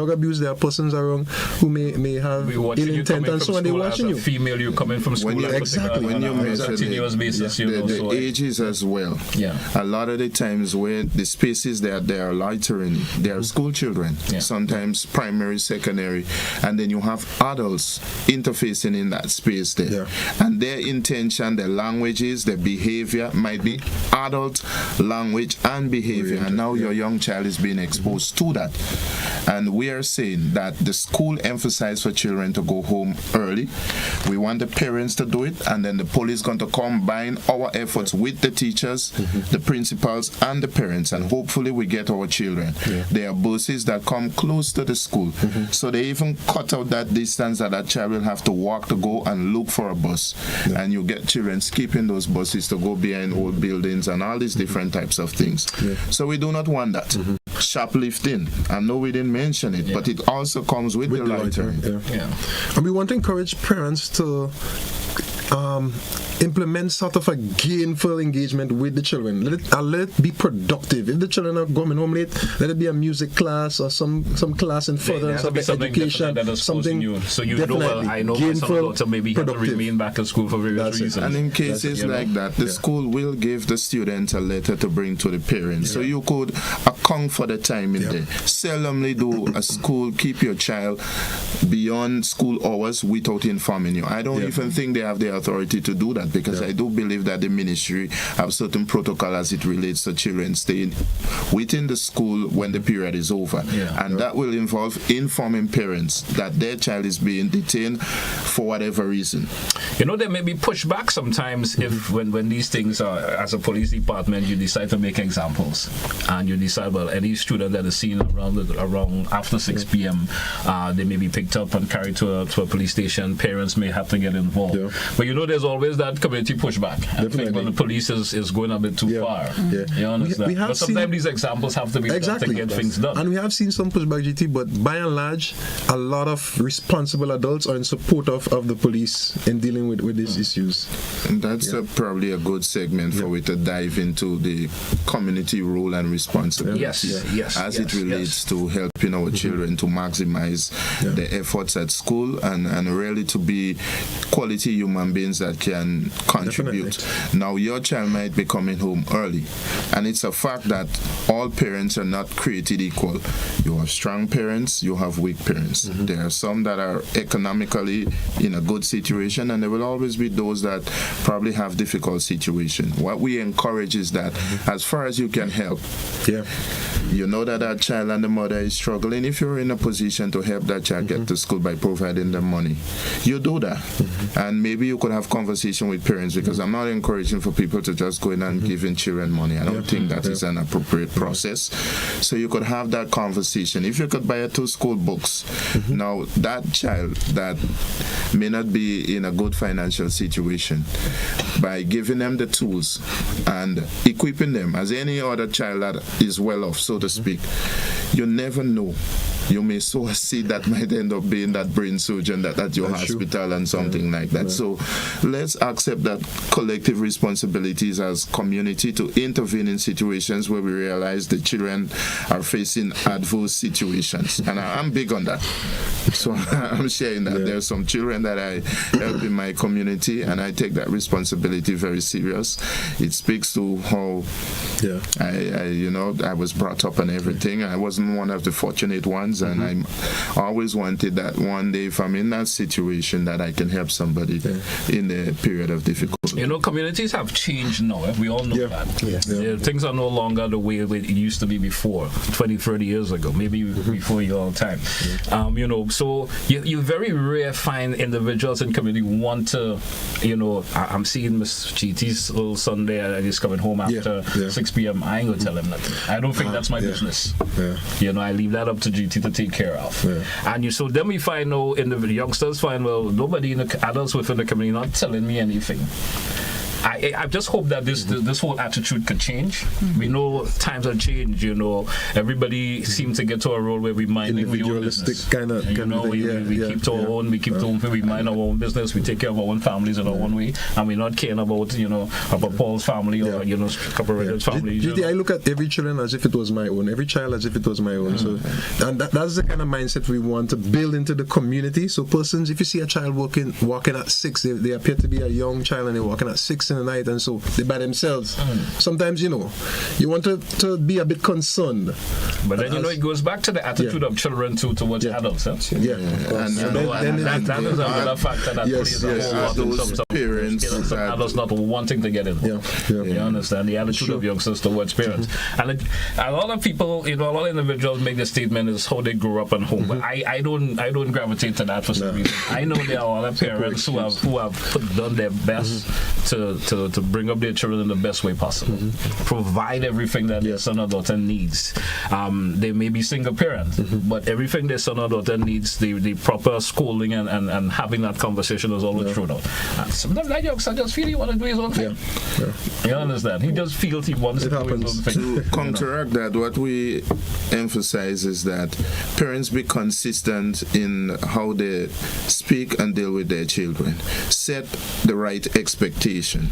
abuse. There are persons around who may have ill intent, and so on. They're watching you. Female, you coming from school. When you mention continuous basis, the ages as well. Yeah. A lot of the times where the spaces that they are loitering, they are school children, sometimes primary, secondary, and then you have adults interfacing in that space there. And their intention, their languages, their behavior might be adult language and behavior. And now your young child is being exposed to that. And we are saying that the school emphasizes for children to go home early. We want the parents to do it, and then the police is going to combine our efforts with the teachers, the principals, and the parents, and hopefully we get our children. There are buses that come close to the school, so they even cut out that distance that child will have to walk to go and look for a bus. And you get children skipping those buses to go behind old buildings and all these different types of things. So we do not want that. Shoplifting, I know we didn't mention it, but it also comes with the loitering. And we want to encourage parents to implement sort of a gainful engagement with the children. Let it be productive. If the children are coming home late, let it be a music class or some class in furtherance of education. Something new. So you know, well, I know my son daughter maybe have to remain back in school for various reasons. And in cases like that, the school will give the student a letter to bring to the parents. So you could account for the time in there. Seldomly do a school keep your child beyond school hours without informing you. I don't even think they have the authority to do that, because I do believe that the ministry have certain protocol as it relates to children staying within the school when the period is over. And that will involve informing parents that their child is being detained for whatever reason. You know, there may be pushback sometimes if when these things are, as a police department, you decide to make examples, and you decide, well, any student that is seen around after 6 p.m., they may be picked up and carried to a police station. Parents may have to get involved. But you know, there's always that community pushback. I think when the police is going a bit too far. You understand? But sometimes these examples have to be done to get things done. And we have seen some pushback, GT, but by and large, a lot of responsible adults are in support of the police in dealing with these issues. And that's probably a good segment for we to dive into the community role and responsibility as it relates to helping our children to maximize the efforts at school and really to be quality human beings that can contribute. Now, your child might be coming home early, and it's a fact that all parents are not created equal. You have strong parents, you have weak parents. There are some that are economically in a good situation, and there will always be those that probably have difficult situation. What we encourage is that as far as you can help, you know that child and the mother is struggling. If you're in a position to help that child get to school by providing them money, you do that. And maybe you could have conversation with parents, because I'm not encouraging for people to just go in and giving children money. I don't think that is an appropriate process. So you could have that conversation. If you could buy 2 school books, now that child that may not be in a good financial situation, by giving them the tools and equipping them as any other child that is well off, so to speak, you never know. You may sow a seed that might end up being that brain surgeon at your hospital and something like that. So let's accept that collective responsibilities as community to intervene in situations where we realize the children are facing adverse situations. And I'm big on that. So I'm sharing that. There are some children that I help in my community, and I take that responsibility very serious. It speaks to how I was brought up and everything. I wasn't one of the fortunate ones, and I always wanted that one day, if I'm in that situation, that I can help somebody in the period of difficulty. You know, communities have changed now. We all know that. Yes. Things are no longer the way it used to be before, 20, 30 years ago, maybe before your time. You know, so you very rare find individuals in community want to, you know, I'm seeing Miss GT's little son there and he's coming home after 6 p.m. I ain't going to tell him nothing. I don't think that's my business. You know, I leave that up to GT to take care of. And so then we find now, the youngsters find, well, nobody in the adults within the community not telling me anything. I just hope that this whole attitude could change. We know times have changed. You know, everybody seems to get to a role where we mind we own business. Kind of we keep to our own. We keep to our own. We mind our own business. We take care of our own families in our own way, and we're not caring about about Paul's family or a couple of Richard's family. I look at every children as if it was my own. Every child as if it was my own. So, and that's the kind of mindset we want to build into the community. So, persons, if you see a child walking at 6, they appear to be a young child, and they're walking at 6 in the night, and so they're by themselves. Sometimes, you want to be a bit concerned. But then, it goes back to the attitude of children towards adults. Huh? And that is another factor that plays a whole lot in some parents, adults not wanting to get in. You understand the attitude of youngsters towards parents. And a lot of people, a lot of individuals make the statement is how they grew up at home. But I don't gravitate to that for some reason. I know there are a lot of parents who have done their best to bring up their children in the best way possible, provide everything that their son or daughter needs. They may be single parents, but everything their son or daughter needs, the proper schooling and having that conversation is always thrown out. Sometimes that youngster just feel he wants to do his own thing. You understand? He just feels he wants to do his own thing. To counteract that, what we emphasize is that parents be consistent in how they speak and deal with their children. Set the right expectation.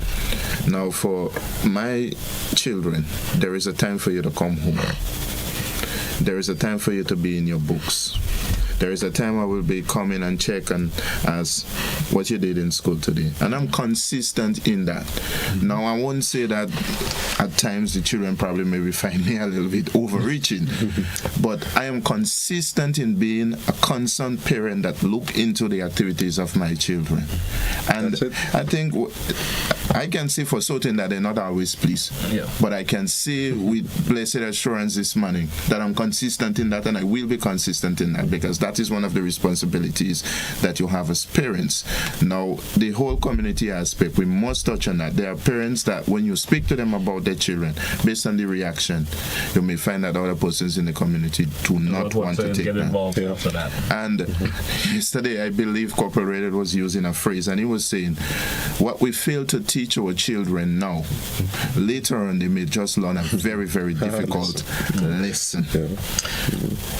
Now, for my children, there is a time for you to come home. There is a time for you to be in your books. There is a time I will be coming and check and ask what you did in school today. And I'm consistent in that. Now, I won't say that at times the children probably maybe find me a little bit overreaching, but I am consistent in being a constant parent that look into the activities of my children. And I think I can say for certain that they're not always pleased, but I can say with blessed assurance this morning that I'm consistent in that, and I will be consistent in that, because that is one of the responsibilities that you have as parents. Now, the whole community aspect, we must touch on that. There are parents that when you speak to them about their children, based on the reaction, you may find that other persons in the community do not want to take get involved after that. And yesterday, I believe Corporal Reddit was using a phrase, and he was saying, what we fail to teach our children now, later on they may just learn a very, very difficult lesson.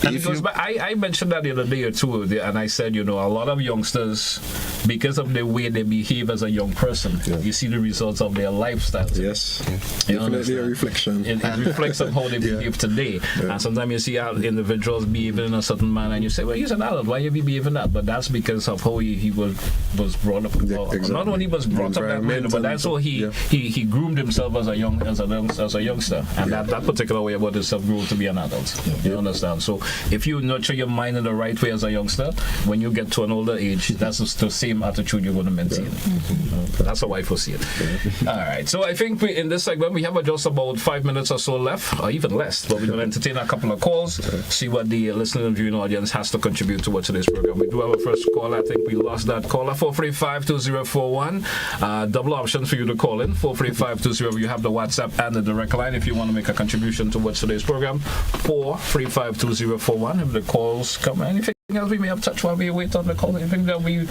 And it goes back, I mentioned that the other day or two, and I said, a lot of youngsters, because of the way they behave as a young person, you see the results of their lifestyles. Yes, definitely a reflection. It reflects on how they behave today. And sometimes you see individuals behaving in a certain manner, and you say, well, he's an adult, why you be behaving that? But that's because of how he was brought up. Not only was brought up that way, but that's how he groomed himself as a youngster, and that particular way about himself grew to be an adult. You understand? So if you nurture your mind in the right way as a youngster, when you get to an older age, that's the same attitude you're going to maintain. That's how I foresee it. All right. So I think in this segment we have just about 5 minutes or so left, or even less. But we're going to entertain a couple of calls, see what the listening and viewing audience has to contribute to today's program. We do have a first call. I think we lost that caller. 435-2041. Double options for you to call in. 435-20. You have the WhatsApp and the direct line if you want to make a contribution towards today's program. 435-2041. If the calls come, anything else we may have touched while we wait on the call? Anything that we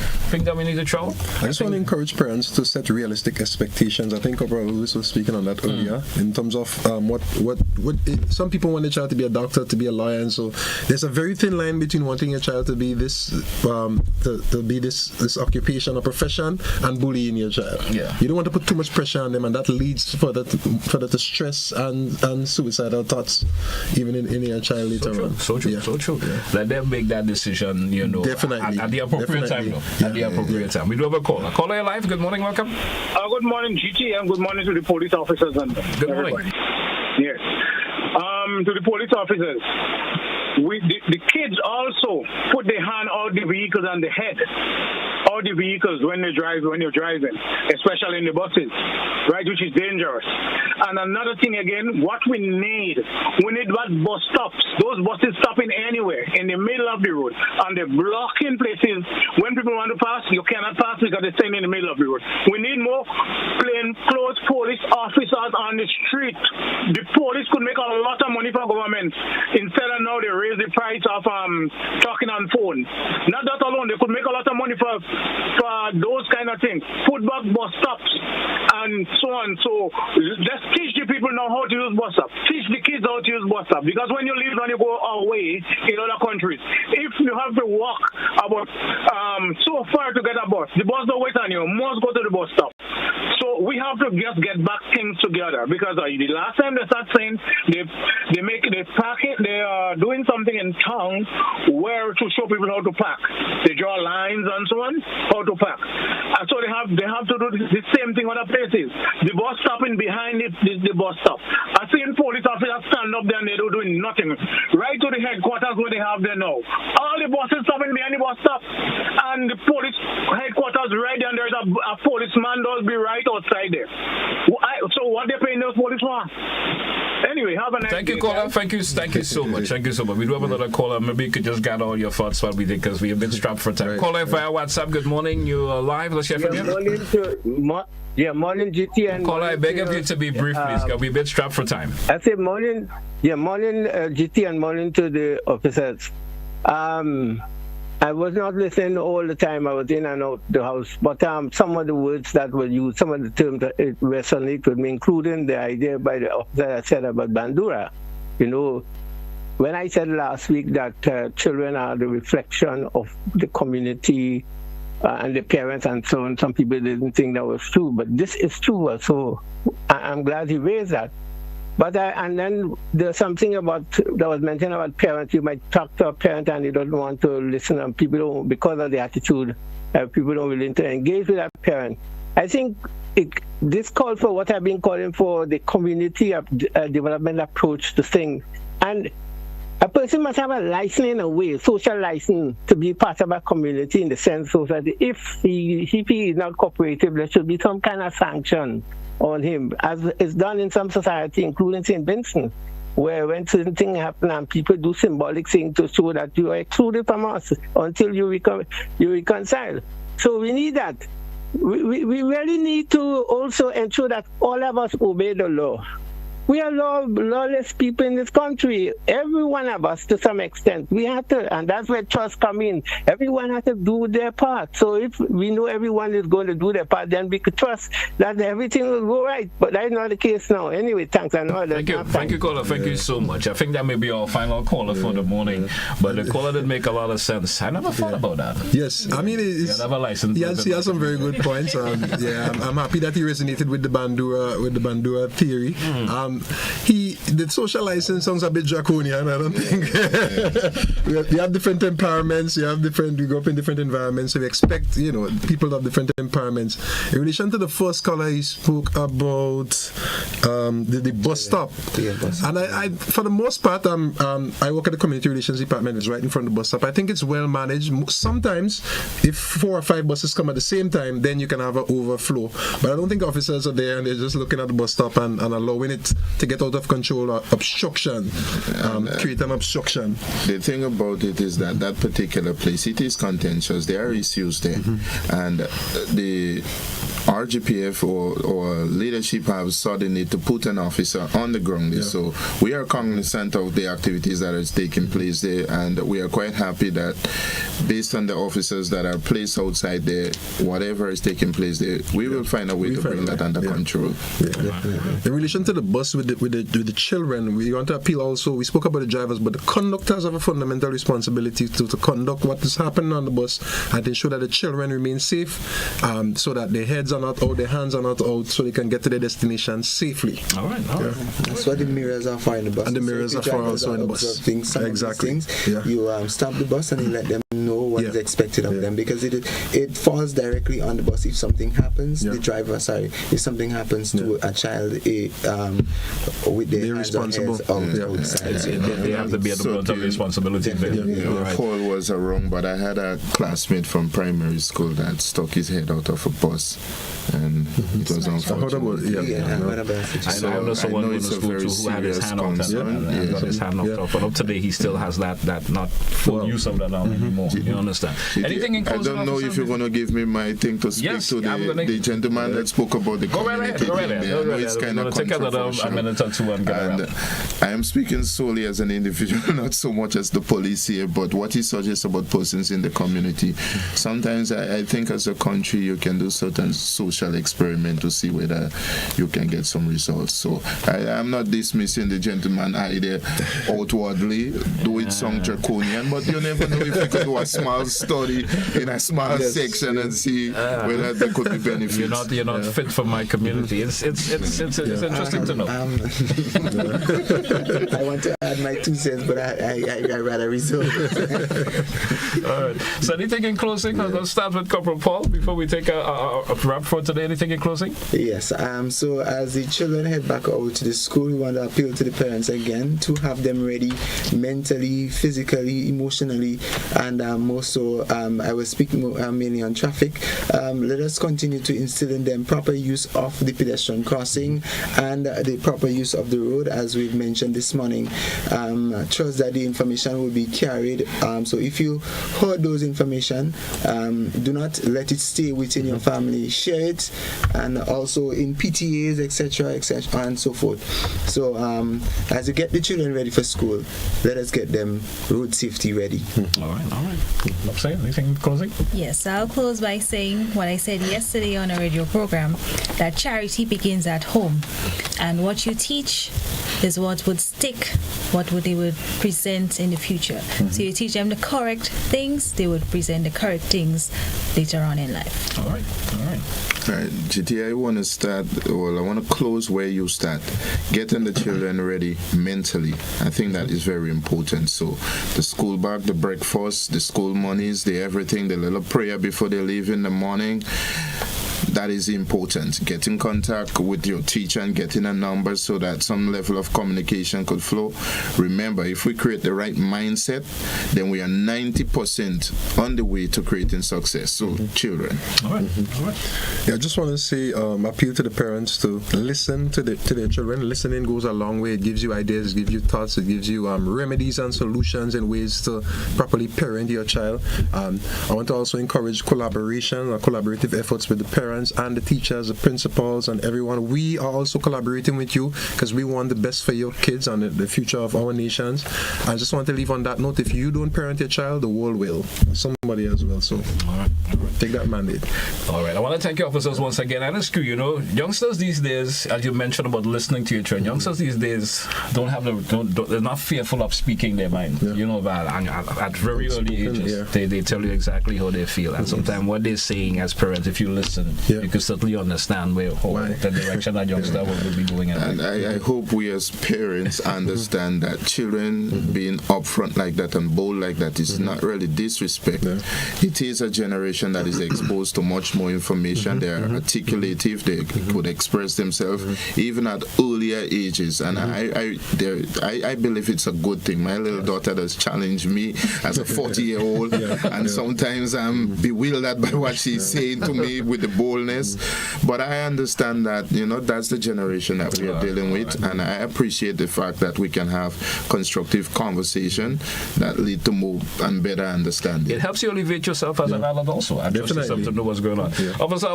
need to throw? I just want to encourage parents to set realistic expectations. I think Corporal Lewis was speaking on that earlier in terms of some people want their child to be a doctor, to be a lawyer, and so there's a very thin line between wanting your child to be this to be this occupation or profession and bullying your child. You don't want to put too much pressure on them, and that leads further to stress and suicidal thoughts even in your child later on. So true. Let them make that decision, definitely at the appropriate time. At the appropriate time. We do have a caller. Caller alive. Good morning. Welcome. Good morning, GT, and good morning to the police officers and good morning. Yes. To the police officers, the kids also put their hand out the vehicles and the head out the vehicles when you're driving, especially in the buses, right, which is dangerous. And another thing again, what we need what bus stops. Those buses stopping anywhere in the middle of the road, and they're blocking places. When people want to pass, you cannot pass because they're staying in the middle of the road. We need more plainclothes police officers on the street. The police could make a lot of money for government instead of now they raise the price of talking on phone. Not that alone, they could make a lot of money for those kind of things. Put back bus stops and so on. So let's teach the people now how to use bus stops. Teach the kids how to use bus stops. Because when you leave and you go away in other countries, if you have to walk about so far to get a bus, the bus don't wait on you. You must go to the bus stop. So we have to just get back things together, because the last time they start saying they are doing something in town where to show people how to park. They draw lines and so on, how to park. And so they have to do the same thing other places. The bus stopping behind the bus stop. I've seen police officers stand up there and they're doing nothing. Right to the headquarters where they have there now. All the buses stopping behind the bus stop. And the police headquarters right there, and there's a policeman does be right outside there. So what they're paying those police for? Anyway, have a nice day. Thank you, caller. Thank you so much. Thank you so much. We do have another caller. Maybe you could just gather all your thoughts while we did, because we have been strapped for time. Right. Caller via WhatsApp. Good morning. You are live. Let's hear from you. Morning GT and caller, I beg of you to be brief, please, because we've been strapped for time. I say morning GT and morning to the officers. I was not listening all the time. I was in and out the house. But some of the words that were used, some of the terms that it resonated with me, including the idea by the officer that said about Bandura. You know, when I said last week that children are the reflection of the community and the parents and so on, some people didn't think that was true. But this is true. So I'm glad he raised that. But and then there's something about that was mentioned about parents. You might talk to a parent and you don't want to listen, and people don't, because of the attitude, people don't willing to engage with that parent. I think this called for what I've been calling for, the community development approach to things. And a person must have a license in a way, social license, to be part of a community in the sense so that if he is not cooperative, there should be some kind of sanction on him, as is done in some society, including St. Vincent, where when certain things happen and people do symbolic things to show that you are excluded from us until you reconcile. So we need that. We really need to also ensure that all of us obey the law. We are lawless people in this country. Every one of us, to some extent, we have to, and that's where trust comes in. Everyone has to do their part. So if we know everyone is going to do their part, then we could trust that everything will go right. But that's not the case now. Anyway, thanks. I know Thank you, caller. Thank you so much. I think that may be our final caller for the morning. But the caller didn't make a lot of sense. I never thought about that. Yes, I mean, he has some very good points. I'm happy that he resonated with the Bandura theory. The social license sounds a bit draconian, I don't think. We have different temperaments, we grow up in different environments, so we expect, people of different temperaments. In relation to the first caller, he spoke about the bus stop. And I for the most part, I work at the community relations department, it's right in front of the bus stop. I think it's well managed. Sometimes, if 4 or 5 buses come at the same time, then you can have an overflow. But I don't think officers are there and they're just looking at the bus stop and allowing it to get out of control or obstruction, create an obstruction. The thing about it is that particular place, it is contentious. There are issues there. And the RGPF or leadership have saw the need to put an officer on the ground there. So we are cognizant of the activities that are taking place there, and we are quite happy that based on the officers that are placed outside there, whatever is taking place there, we will find a way to bring that under control. In relation to the bus with the children, we want to appeal also, we spoke about the drivers, but the conductors have a fundamental responsibility to conduct what is happening on the bus and ensure that the children remain safe, so that their heads are not out, their hands are not out, so they can get to their destination safely. All right. That's what the mirrors are for in the bus. And the mirrors are for also in the bus. Exactly. You stop the bus and you let them know what is expected of them, because it falls directly on the bus. If something happens, the driver, if something happens to a child with their hands or heads outside. They have to bear the brunt of responsibility. Paul was wrong, but I had a classmate from primary school that stuck his head out of a bus, and it was unfortunate. I know someone in the school too who had his hand out and got his hand knocked off, but up today he still has that not full use of that arm anymore. You understand? Anything in closing? I don't know if you're going to give me my thing to speak to the gentleman that spoke about the community. Go right ahead. It's kind of controversial. And I am speaking solely as an individual, not so much as the police here, but what he suggests about persons in the community. Sometimes I think as a country you can do certain social experiment to see whether you can get some results. So I'm not dismissing the gentleman idea outwardly, do it some draconian, but you never know if you could do a small study in a small section and see whether there could be benefits. You're not fit for my community. It's interesting to know. I want to add my 2 cents, but I rather reserve. All right. So anything in closing? Let's start with Corporal Paul before we take a wrap for today. Anything in closing? Yes. So as the children head back out to the school, we want to appeal to the parents again to have them ready mentally, physically, emotionally, and more so, I was speaking mainly on traffic. Let us continue to instill in them proper use of the pedestrian crossing and the proper use of the road, as we've mentioned this morning. Trust that the information will be carried. So if you heard those information, do not let it stay within your family. Share it, and also in PTAs, etc., and so forth. So as you get the children ready for school, let us get them road safety ready. All right. Anything in closing? Yes, I'll close by saying what I said yesterday on a radio program, that charity begins at home, and what you teach is what would stick, they would present in the future. So you teach them the correct things, they would present the correct things later on in life. All right. GT, I want to close where you start, getting the children ready mentally. I think that is very important. So the school bag, the breakfast, the school monies, the everything, the little prayer before they leave in the morning. That is important. Get in contact with your teacher and getting a number so that some level of communication could flow. Remember, if we create the right mindset, then we are 90% on the way to creating success. So, children. All right. Yeah, I just want to say, appeal to the parents to listen to their children. Listening goes a long way. It gives you ideas, it gives you thoughts, it gives you remedies and solutions and ways to properly parent your child. I want to also encourage collaboration or collaborative efforts with the parents and the teachers, the principals, and everyone. We are also collaborating with you because we want the best for your kids and the future of our nations. I just want to leave on that note: if you don't parent your child, the world will. Somebody else will. So, all right. Take that mandate. All right. I want to thank you, officers, once again. And it's true, youngsters these days, as you mentioned about listening to your children, youngsters these days they're not fearful of speaking their mind. At very early ages, they tell you exactly how they feel, and sometimes what they're saying as parents, if you listen, you can certainly understand the direction that youngster will be going in. And I hope we as parents understand that children being upfront like that and bold like that is not really disrespect. It is a generation that is exposed to much more information. They are articulative. They could express themselves even at earlier ages. And I believe it's a good thing. My little daughter does challenge me as a 40-year-old, and sometimes I'm bewildered by what she's saying to me with the boldness. But I understand that that's the generation that we are dealing with, and I appreciate the fact that we can have constructive conversation that lead to more and better understanding. It helps you elevate yourself as an adult also, and trust yourself to know what's going on. Officers, I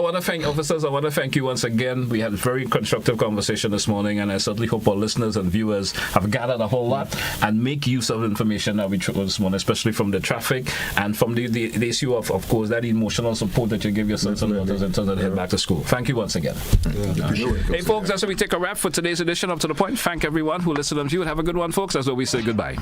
want to thank you once again. We had a very constructive conversation this morning, and I certainly hope our listeners and viewers have gathered a whole lot and make use of the information that we took this morning, especially from the traffic and from the issue of course, that emotional support that you give your sons and daughters in terms of head back to school. Thank you once again. Hey folks, that's where we take a wrap for today's edition of To The Point. Thank everyone who listened and viewed. Have a good one, folks, as well we say goodbye.